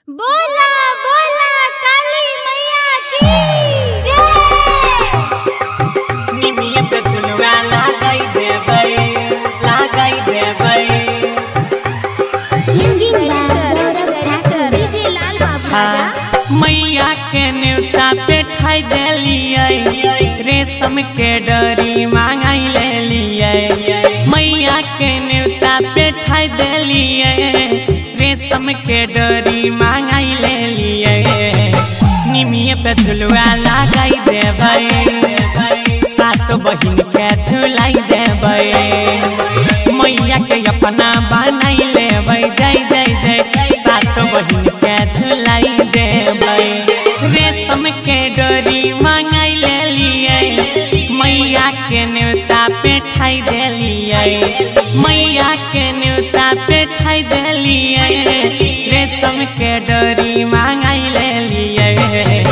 बोला बोला काली मैया की जय। निमिया पे झुलवा लगाई देबै डीजे लाल बाबू मैया के न्योता पे ठाई देलियै रेशम के डोरी मांगाई ले लियै मैया के न्योता पे ठाई देलियै रेशम के डोरी मांगाई ले लियै निमिया पे झुलवा लगाई देबै सात बहिन के झुलाई देबै मैया के अपना बनाई लेबै जय जय जय सात बहिन के झुलाई देबै रेशम के डोरी मांगाई ले लियै मैया के न्योता पे ठाई देलियै मैया के न्योता पे ठाई देलियै रेशम के डोरी मांगाई ले लियै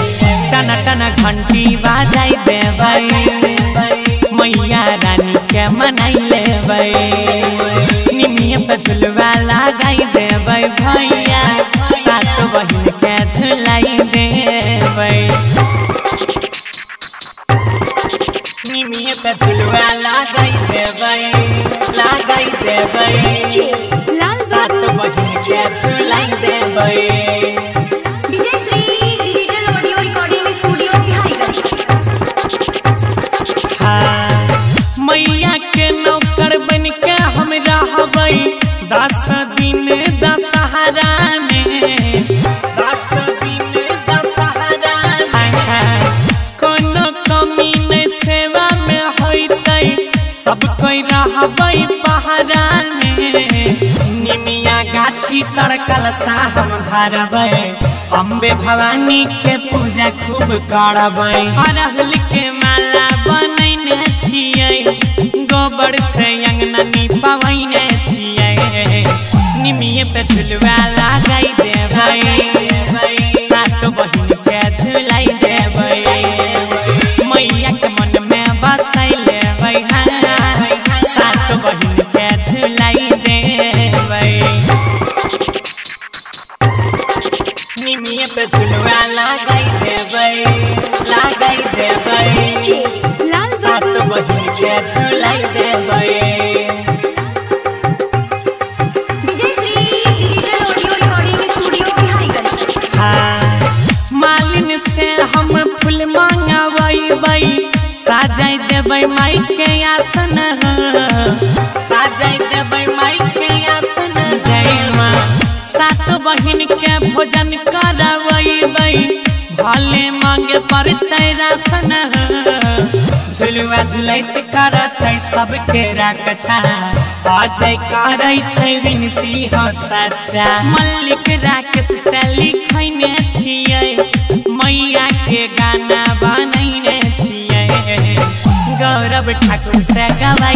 टना टना घंटी बाजाई देबै मैया रानी के मनाई लेबै निमिया पे झुलवा लगाई देबै भैया सात बहिन के झुलाई देबै निमिया पे झुलवा लगाई देबै सात बहिन के झुलाई देबै DJ Shri digital audio recording studio मैया के नौकर बन के हम रहबै 10 दिन दशहरा में 10 दिन दशहरा कोनो कमी नहीं सेवा में होइतै सब कोई रहबै पहरा में निमिया गाछी तड़कल सा हम भरबै अम्बे भवानी के पूजा खूब करबै अरहुल के माला बनैने छियै गोबर से अंगना निपवैने छियै निमिये पे झुलवा लगाई देबै सात बहिन के झुलाई देबै मैया के मन में बसाई लेबै सात बहिन के झुलाई देबै निमिये पे झुलवा लगाई देबै सात बहिन के झुलाई देबै DJ Shri digital audio recording studio मालिन से हम फूल मंगाबै साजाई देबै माई के आसन साजाई देबै माई के आसन जय माँ सात बहिन के भोजन करबै भले मांगे पड़तै राशन झुलुआ झुलैत करतै सबके रक्षा अजय करै छै विनती हो सच्चा मल्लिक राकेश से लिखैने छियै मैया के गाना बनैने छियै गौरव ठाकुर से गवाई